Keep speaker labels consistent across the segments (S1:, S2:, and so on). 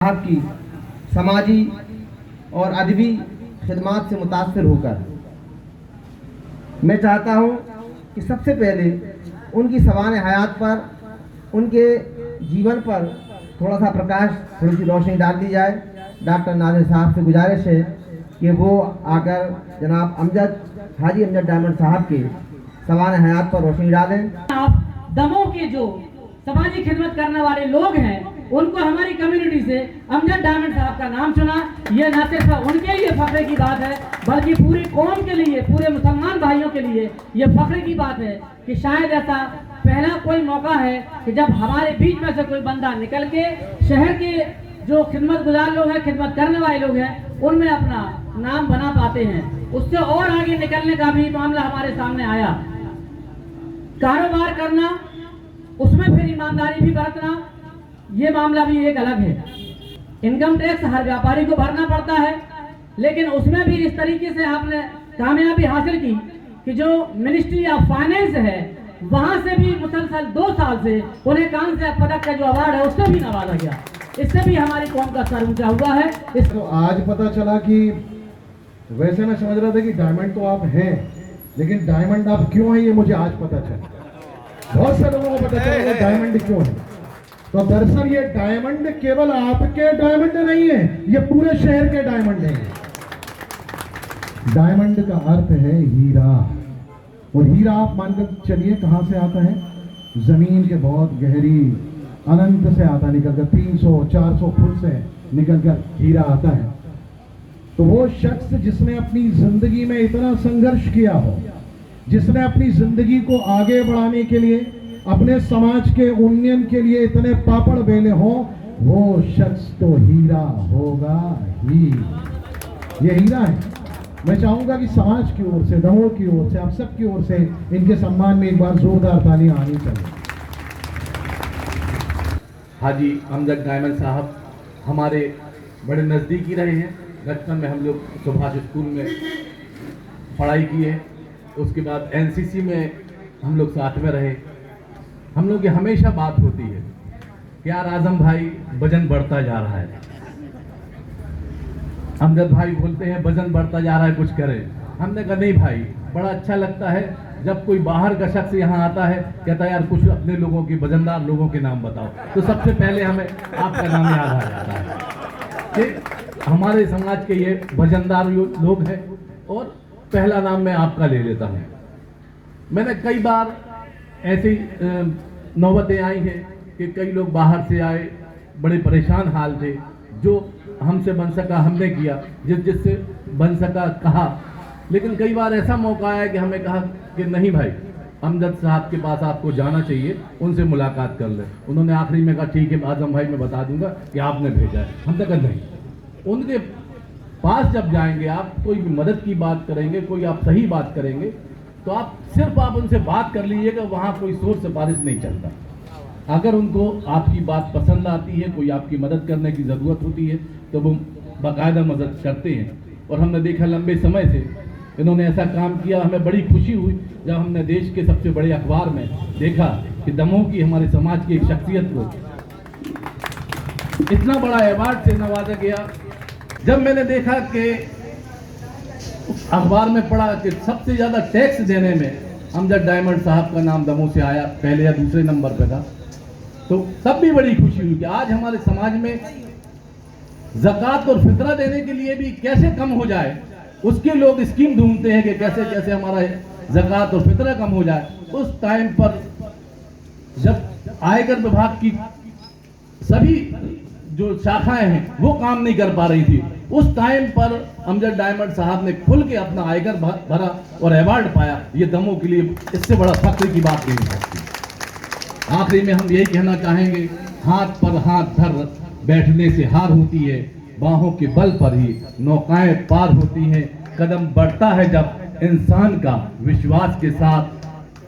S1: साहब की समाजी और अदबी खिदमात से मुतासर होकर मैं चाहता हूं कि सबसे पहले उनकी सवाने हयात पर, उनके जीवन पर थोड़ा सा प्रकाश, थोड़ी सी रोशनी डाल दी जाए। डॉक्टर नादिर साहब से गुजारिश है कि वो आकर जनाब हाजी अमजद डायमंड साहब के सवाने हयात पर रोशनी डालें।
S2: आप दमोह के जो समाजी खिदमत करने वाले लोग हैं उनको हमारी कम्युनिटी से अमजद डायमंड साहब का नाम चुना। ये न सिर्फ उनके लिए फख्र की बात है बल्कि पूरी कौम के लिए, पूरे मुसलमान भाइयों के लिए ये फख्र की बात है कि शायद ऐसा पहला कोई मौका है कि जब हमारे बीच में से कोई बंदा निकल के शहर के जो खिदमत गुजार लोग हैं, खिदमत करने वाले लोग हैं, उनमें अपना नाम बना पाते हैं। उससे और आगे निकलने का भी मामला हमारे सामने आया। कारोबार करना, उसमें फिर ईमानदारी भी बरतना, ये मामला भी एक अलग है। इनकम टैक्स हर व्यापारी को भरना पड़ता है, लेकिन उसमें भी इस तरीके से आपने कामयाबी हासिल की कि जो मिनिस्ट्री ऑफ फाइनेंस है वहां से भी मुसलसल 2 साल से उन्हें कांस्य पदक का जो अवार्ड है उससे भी नवाजा गया। इससे भी हमारी कौम का सर ऊंचा हुआ है।
S3: तो आज पता चला कि वैसे मैं समझ रहा था कि डायमंड तो आप हैं, लेकिन डायमंड आप क्यों हैं ये मुझे आज पता चला। बहुत से लोगों को पता चला कि डायमंड क्यों है। तो दरअसल ये डायमंड केवल आपके डायमंड नहीं है, ये पूरे शहर के डायमंड है। डायमंड का अर्थ है हीरा, और हीरा आप मानकर चलिए कहां से आता है? जमीन के बहुत गहरी अनंत से आता, निकलकर 300-400 फुट से निकलकर हीरा आता है। तो वो शख्स जिसने अपनी जिंदगी में इतना संघर्ष किया हो, जिसने अपनी जिंदगी को आगे बढ़ाने के लिए, अपने समाज के उन्नयन के लिए इतने पापड़ बेले हो, वो शख्स तो हीरा होगा ही। ये हीरा है। मैं चाहूंगा कि समाज की ओर से, दमोह की ओर से, आप सब की ओर से इनके सम्मान में एक बार जोरदार तालियां आनी चाहिए।
S4: हाजी अमजद डायमंड साहब हमारे बड़े नज़दीकी रहे हैं। बचपन में हम लोग सुभाष स्कूल में पढ़ाई की है, उसके बाद एनसीसी में हम लोग साथ में रहे। हम लोग की हमेशा बात होती है कि यार आजम भाई वजन बढ़ता जा रहा है। अमजद भाई बोलते हैं वजन बढ़ता जा रहा है, कुछ करें। हमने कहा नहीं भाई, बड़ा अच्छा लगता है जब कोई बाहर का शख्स यहाँ आता है, कहता है यार कुछ अपने लोगों की, वजनदार लोगों के नाम बताओ, तो सबसे पहले हमें आपका नाम याद आ जाता है कि हमारे समाज के ये वजनदार लोग हैं, और पहला नाम मैं आपका ले लेता हूँ। मैंने कई बार ऐसी नौबतें आई हैं कि कई लोग बाहर से आए, बड़े परेशान हाल थे, जो हमसे बन सका हमने किया, जिससे बन सका कहा। लेकिन कई बार ऐसा मौका आया कि हमें कहा कि नहीं भाई, अमजद साहब के पास आपको जाना चाहिए, उनसे मुलाकात कर ले। उन्होंने आखिरी में कहा ठीक है आजम भाई, मैं बता दूंगा कि आपने भेजा है। हमने कहा नहीं, उनके पास जब जाएंगे, आप कोई भी मदद की बात करेंगे, कोई आप सही बात करेंगे, तो आप उनसे बात कर लीजिएगा, वहाँ कोई सोच सिफारिश नहीं चलता। अगर उनको आपकी बात पसंद आती है, कोई आपकी मदद करने की ज़रूरत होती है, तो वो बाकायदा मदद करते हैं। और हमने देखा लंबे समय से इन्होंने ऐसा काम किया। हमें बड़ी खुशी हुई जब हमने देश के सबसे बड़े अखबार में देखा कि दमोह की, हमारे समाज की एक शख्सियत को इतना बड़ा अवार्ड से नवाजा गया। जब मैंने देखा कि अखबार में पढ़ा कि सबसे ज़्यादा टैक्स देने में अमजद डायमंड साहब का नाम दमोह से आया, पहले या दूसरे नंबर पर था, तो तब भी बड़ी खुशी हुई कि आज हमारे समाज में ज़कात और फितरा देने के लिए भी कैसे कम हो जाए, उसके लोग स्कीम ढूंढते हैं कि कैसे कैसे हमारा ज़कात और फितरा कम हो जाए। उस टाइम पर जब आयकर विभाग की सभी जो शाखाएं हैं वो काम नहीं कर पा रही थी, उस टाइम पर अमजद डायमंड साहब ने खुल के अपना आयकर भरा और अवार्ड पाया। ये दमोह के लिए इससे बड़ा फख्र की बात नहीं हो सकती। आखिरी में हम यही कहना चाहेंगे, हाथ पर हाथ धर बैठने से हार होती है, बाहों के बल पर ही नौकाएं पार होती हैं। कदम बढ़ता है जब इंसान का विश्वास के साथ,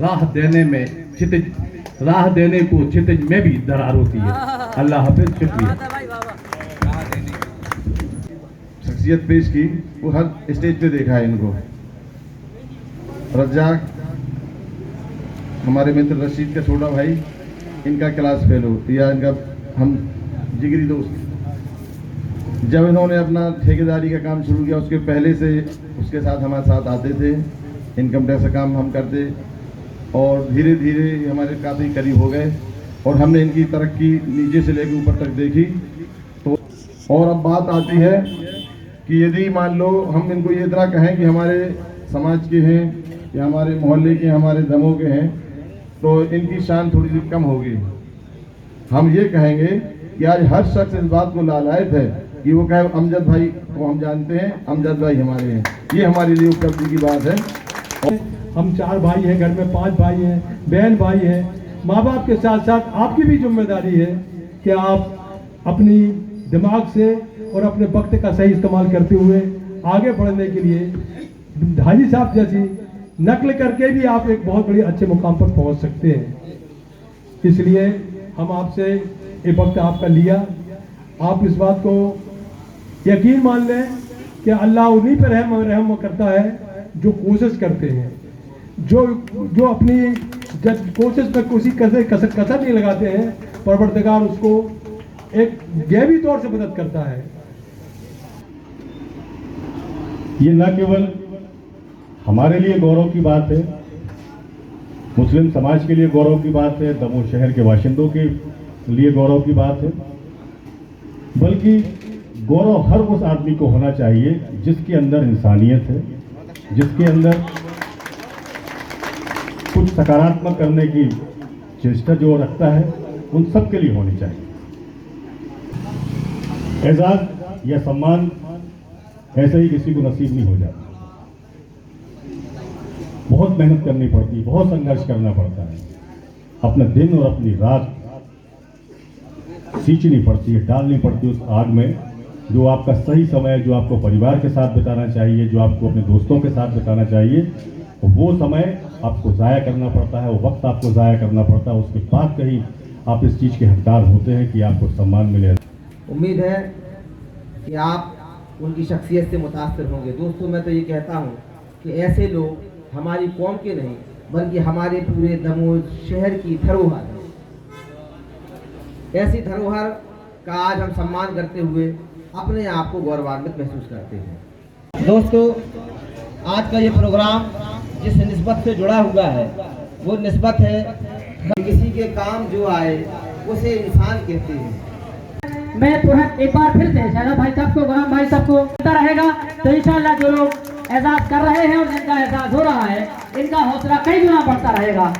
S4: राह देने को क्षितिज में भी दरार होती है। अल्लाह हाफिज, शुक्रिया।
S3: शख्सियत पेश की, वो हर स्टेज पे देखा है इनको। रज्जाक हमारे मित्र रशीद का छोटा भाई, इनका क्लास फेलो या इनका हम जिगरी दोस्त
S5: जब इन्होंने अपना ठेकेदारी का काम शुरू किया उसके पहले से उसके साथ हमारे साथ आते थे, इनकम टैक्स का काम हम करते और धीरे धीरे हमारे काफ़ी करीब हो गए और हमने इनकी तरक्की नीचे से लेकर ऊपर तक देखी। तो और अब बात आती है कि यदि मान लो हम इनको ये तरह कहें कि हमारे समाज के हैं या हमारे मोहल्ले के, हमारे दमों के हैं, तो इनकी शान थोड़ी सी कम होगी। हम ये कहेंगे कि आज हर शख्स इस बात को लालायत है कि वो कहे अमजद भाई को हम जानते हैं, अमजद भाई हमारे हैं। ये हमारे लिए उपलब्धि की बात है।
S6: हम 4 भाई हैं, घर में 5 भाई हैं, बहन भाई हैं। माँ बाप के साथ साथ आपकी भी जिम्मेदारी है कि आप अपनी दिमाग से और अपने वक्त का सही इस्तेमाल करते हुए आगे बढ़ने के लिए हाजी साहब जैसी नकल करके भी आप एक बहुत बड़ी अच्छे मुकाम पर पहुंच सकते हैं। इसलिए हम आपसे ये वक्त आपका लिया। आप इस बात को यकीन मान लें कि अल्लाह उन्हीं पर रहम करता है जो कोशिश करते हैं, जो अपनी कोशिश में किसी कसर नहीं लगाते हैं। परवरदिगार उसको एक गैबी तौर से मदद करता है।
S3: ये न केवल हमारे लिए गौरव की बात है, मुस्लिम समाज के लिए गौरव की बात है, दमोह शहर के बाशिंदों के लिए गौरव की बात है, बल्कि गौरव हर उस आदमी को होना चाहिए जिसके अंदर इंसानियत है, जिसके अंदर कुछ सकारात्मक करने की चेष्टा जो रखता है, उन सब के लिए होनी चाहिए। एजाज या सम्मान ऐसे ही किसी को नसीब नहीं हो जाता। बहुत मेहनत करनी पड़ती है, बहुत संघर्ष करना पड़ता है, अपना दिन और अपनी रात सींचनी पड़ती है, डालनी पड़ती है उस आग में। जो आपका सही समय, जो आपको परिवार के साथ बिताना चाहिए, जो आपको अपने दोस्तों के साथ बिताना चाहिए, वो समय आपको ज़ाया करना पड़ता है, वो वक्त आपको ज़ाया करना पड़ता है। उसके बाद कहीं आप इस चीज़ के हकदार होते हैं कि आपको सम्मान मिले।
S1: उम्मीद है कि आप उनकी शख्सियत से मुतासिर होंगे। दोस्तों, मैं तो ये कहता हूँ कि ऐसे लोग हमारी कौम के नहीं बल्कि हमारे पूरे दमोह शहर की धरोहर है। ऐसी धरोहर का आज हम सम्मान करते हुए अपने आप को गौरवान्वित महसूस करते हैं। दोस्तों, आज का ये प्रोग्राम जिस निस्बत से जुड़ा हुआ है वो निस्बत है किसी के काम जो आए उसे इंसान कहते हैं।
S2: मैं तुरंत एक बार फिर से शहजाद भाई साहब को, गुलाम भाई साहब को मिलता रहेगा। तो इंशाअल्लाह जो लोग एहसास कर रहे हैं और जिनका एहसास हो रहा है, इनका हौसला कई गुना बढ़ता रहेगा।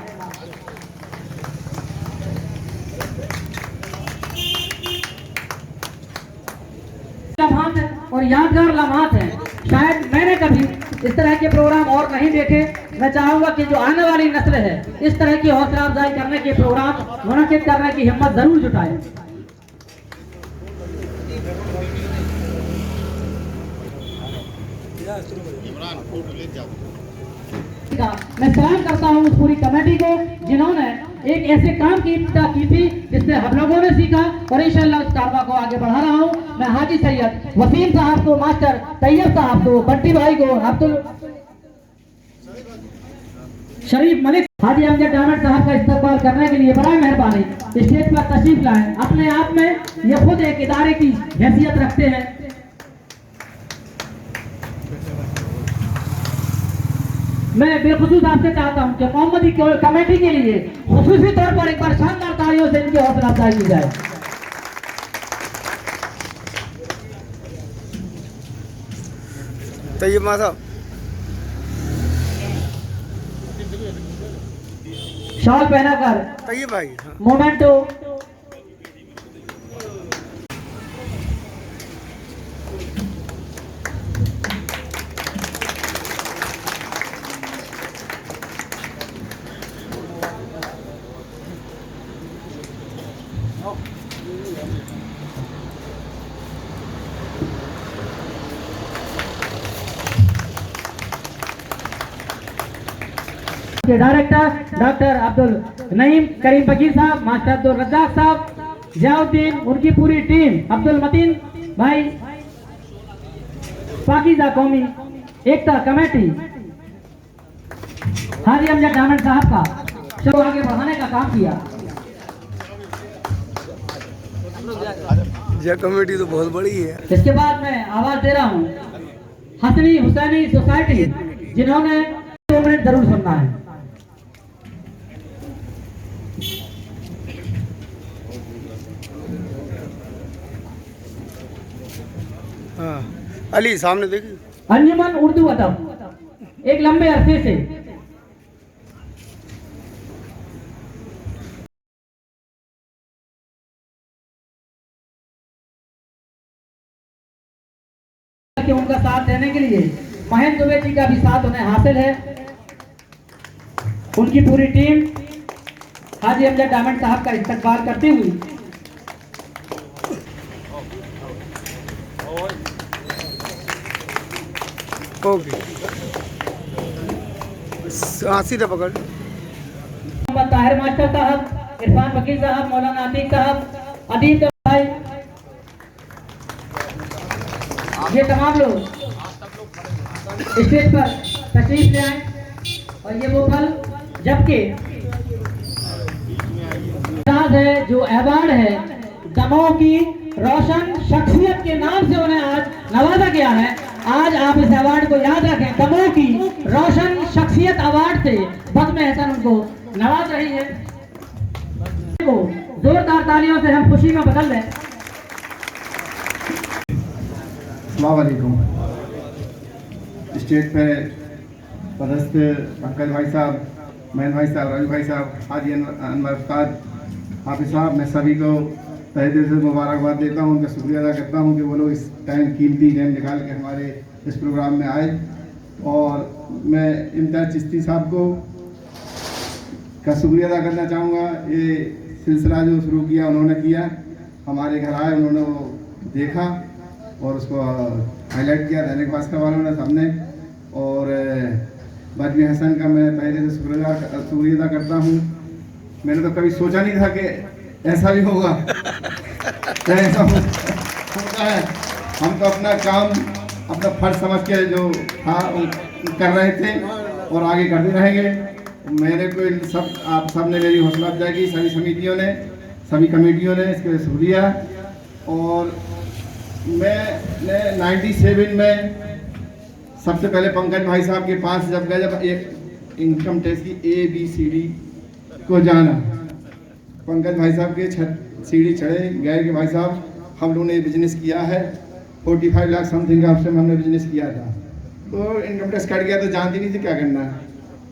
S2: लम्हात है और यादगार लम्हात है। शायद मैंने कभी इस तरह के प्रोग्राम और नहीं देखे। मैं चाहूंगा कि जो आने वाली नस्ल है इस तरह की हौसला अफजाई करने के प्रोग्राम मुनक़िद करने की हिम्मत जरूर जुटाए। मैं सलाम करता हूँ उस पूरी कमेटी को जिन्होंने एक ऐसे काम की इब्तिदा की थी जिससे हम लोगों ने सीखा और इंशाअल्लाह उस कारवा को आगे बढ़ा रहा हूँ। मैं हाजी सैयद वसीम साहब को, मास्टर तैयब साहब को, बट्टी भाई को, अब्दुल शरीफ मलिक, हाजी अमजद डायमंड साहब का इस्तकबाल करने के लिए बड़ा मेहरबानी स्टेज पर तशरीफ लाएं। अपने आप में ये खुद एक इदारे की हैसियत रखते हैं। मैं बेखुसूस आपसे चाहता हूं कि मोहम्मदी कमेटी के लिए खुसूसी तौर पर एक बार शानदार तालियों से इनकी हौसला अफजाई की जाए।
S7: तैयब साहब
S2: शॉल पहनाकर
S7: तैयब भाई
S2: मोमेंटो के डायरेक्टर डॉक्टर अब्दुल नईम करीम फकीर साहब, मास्टर अब्दुल रज्जाक साहब, जियाउद्दीन, उनकी पूरी टीम, अब्दुल मतीन भाई, पाकीज़ा कौमी एकता कमेटी, हाजी अमजद डायमंड साहब का शो आगे बढ़ाने का काम किया।
S7: यह कमेटी तो बहुत बड़ी है।
S2: इसके बाद मैं आवाज दे रहा हूँ हसनी हुसैनी सोसाइटी, जिन्होंने 2 मिनट जरूर सुनना है।
S7: हाँ अली सामने देखिए।
S2: अंजुमन उर्दू अदब एक लंबे अरसे से कि उनका साथ देने के लिए महेंद्र दुबे जी का भी साथ उन्हें हासिल है। उनकी पूरी टीम हाजी अमजद डायमंड साहब का इस्तकबाल करती हुई
S7: ओके सीधा पकड़।
S2: मोहम्मद ताहिर मास्टर साहब, इरफान वकील साहब, मौलाना आतिक साहब, अदीब भाई, ये तमाम लोग स्टेज पर तशरीफ ले आए। और ये वो पल जबकि है जो अवार्ड है दमोह की रोशन शख्सियत के नाम से उन्हें आज नवाजा गया है। आज आप इस अवार्ड को याद रखें, दमोह की रोशन शख्सियत अवार्ड से बदमे हसन उनको नवाज रही है। को जोरदार तालियों से हम खुशी में बदल दें।
S8: अस्सलाम वालेकुम। स्टेज पे पदस्थ पंकज भाई साहब, मैन भाई साहब, राजू भाई साहब, हाजी अनवर उस्ताद, हाफिज साहब, मैं सभी को तहे दिल से मुबारकबाद देता हूँ, उनका शुक्रिया अदा करता हूँ कि वो लोग इस कीमती टाइम निकाल के हमारे इस प्रोग्राम में आए। और मैं इम्तियाज़ चिश्ती साहब को का शुक्रिया अदा करना चाहूँगा। ये सिलसिला जो शुरू किया उन्होंने किया, हमारे घर आए, उन्होंने वो देखा और उसको हाईलाइट किया दैनिक भास्कर वालों ने सबने। और बदमी हसन का मैं पहले से शुक्रिया अदा करता हूँ। मैंने तो कभी सोचा नहीं था कि ऐसा भी होगा, ऐसा होता है। हम तो अपना काम अपना फर्ज समझ के जो था कर रहे थे और आगे करते रहेंगे। मेरे को सब आप सब ने मेरी हौसला अफजाई की, सभी समितियों ने, सभी कमेटियों ने, इसके लिए शुक्रिया। और मैंने 97 में सबसे पहले पंकज भाई साहब के पास जब गया, जब एक इनकम टैक्स की ABCD को जाना, पंकज भाई साहब के सीढ़ी चढ़े गए कि भाई साहब हम लोगों ने बिजनेस किया है, 45 लाख समथिंग का उससे हमने बिजनेस किया था। तो इनकम टैक्स कट गया तो जानती नहीं थी क्या करना है।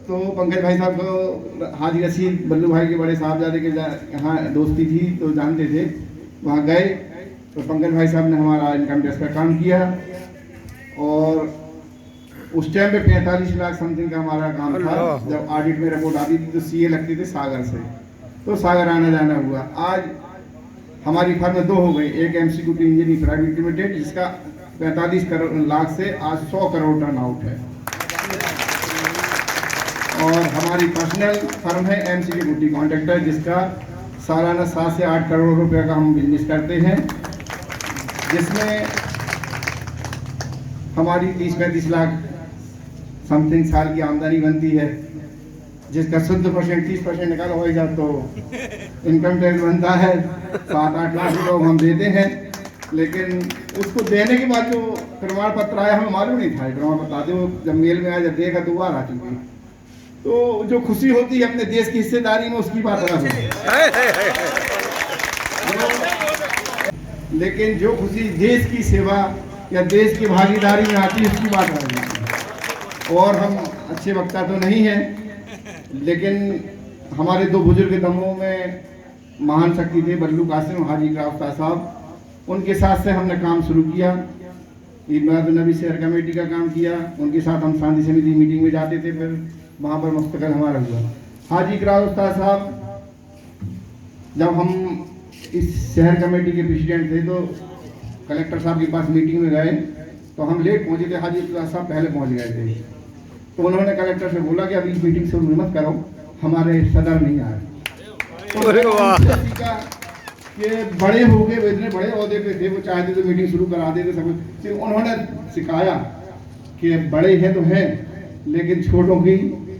S8: तो पंकज भाई साहब को हाजी रशीद बल्लू भाई के बड़े साहबजादे के यहाँ दोस्ती थी तो जानते थे, वहाँ गए तो पंकज भाई साहब ने हमारा इनकम टैक्स का काम किया। और उस टाइम पे 45 लाख समथिंग का हमारा काम था। जब ऑडिट में रिपोर्ट आती थी तो CA लगते थे सागर से, तो सागर आना जाना हुआ। आज हमारी फर्म में 2 हो गई, एक MCQT इंजीनियरिंग प्राइवेट लिमिटेड जिसका 45 लाख से आज 100 करोड़ टर्न आउट है। और हमारी पर्सनल फर्म है MCQT कॉन्ट्रैक्टर जिसका सालाना 7 से 8 करोड़ रुपए का हम बिजनेस करते हैं, जिसमें हमारी 30-35 लाख समथिंग साल की आमदनी बनती है, जिसका 30% निकाला होगा तो इनकम टैक्स बनता है 7-8 लाख रुपये हम देते हैं। लेकिन उसको देने के बाद जो प्रमाण पत्र आया हमें मालूम नहीं था, प्रमाण पत्र आते वो जब मेल में आया, जब देखा तो बार आ चुकी। तो जो खुशी होती है अपने देश की हिस्सेदारी में, उसकी बात अलग है। लेकिन जो खुशी देश की सेवा या देश की भागीदारी में आती है उसकी बात अलग है। और हम अच्छे वक्ता तो नहीं हैं, लेकिन हमारे 2 बुजुर्ग दमोह में महान शक्ति थे, बल्लू कासिम, हाजी ग्राफ्ता साहब। उनके साथ से हमने काम शुरू किया, ईद मिलादुन्नबी शहर कमेटी का काम किया। उनके साथ हम शांति समिति मीटिंग में जाते थे, फिर वहाँ पर मुस्तकल हमारा हुआ। हाजी ग्राफ्ता साहब जब हम इस शहर कमेटी के प्रेसिडेंट थे तो कलेक्टर साहब के पास मीटिंग में गए तो हम लेट पहुँचे थे, हाजी साहब पहले पहुँच गए थे। तो उन्होंने कलेक्टर से बोला कि अभी मीटिंग शुरू मत करो, हमारे सदर नहीं आए। तो सीखा कि बड़े हो गए, वो इतने बड़े ओहदे पे थे, वो चाहते तो मीटिंग शुरू करा देते सब। फिर उन्होंने सिखाया कि बड़े हैं तो हैं, लेकिन छोटों की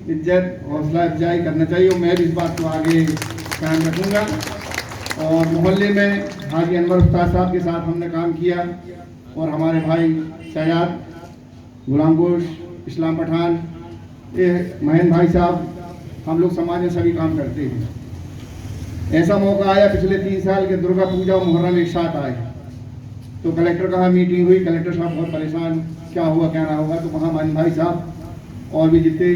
S8: इज्जत हौसला अफजाई करना चाहिए। और मैं भी इस बात को आगे कायम रखूँगा। और मोहल्ले में हाजी अनवर उस्ताद साहब के साथ हमने काम किया और हमारे भाई सयाद, गुलाम गोश, इस्लाम पठान, ये महेंद्र भाई साहब, हम लोग समाज में सभी काम करते हैं। ऐसा मौका आया पिछले 3 साल के दुर्गा पूजा और मुहर्रम एक साथ आए, तो कलेक्टर का मीटिंग हुई, कलेक्टर साहब बहुत परेशान, क्या हुआ क्या ना हुआ। तो वहाँ महेंद्र भाई साहब और भी जितने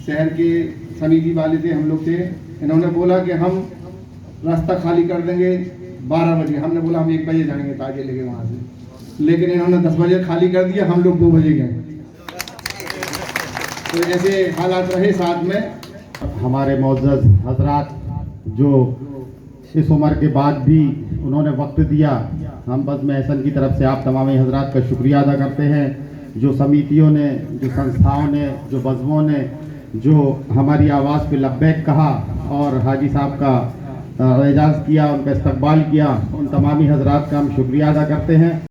S8: शहर के समिति वाले थे, हम लोग थे, इन्होंने बोला कि हम रास्ता खाली कर देंगे 12 बजे। हमने बोला हम 1 बजे जाएंगे ताजे लेके वहाँ से, लेकिन इन्होंने 10 बजे खाली कर दिया, हम लोग 2 बजे गए। तो ऐसे हालात रहे साथ में।
S9: हमारे मोअज़्ज़ज़ हजरात जो इस उम्र के बाद भी उन्होंने वक्त दिया, हम बज़्म एहसन की तरफ से आप तमाम हजरात का शुक्रिया अदा करते हैं। जो समितियों ने, जो संस्थाओं ने, जो बज़्मों ने जो हमारी आवाज़ पे लब्बैक कहा और हाजी साहब का एजाज़ किया, उनका इस्तकबाल किया, उन तमामी हजरात का हम शुक्रिया अदा करते हैं।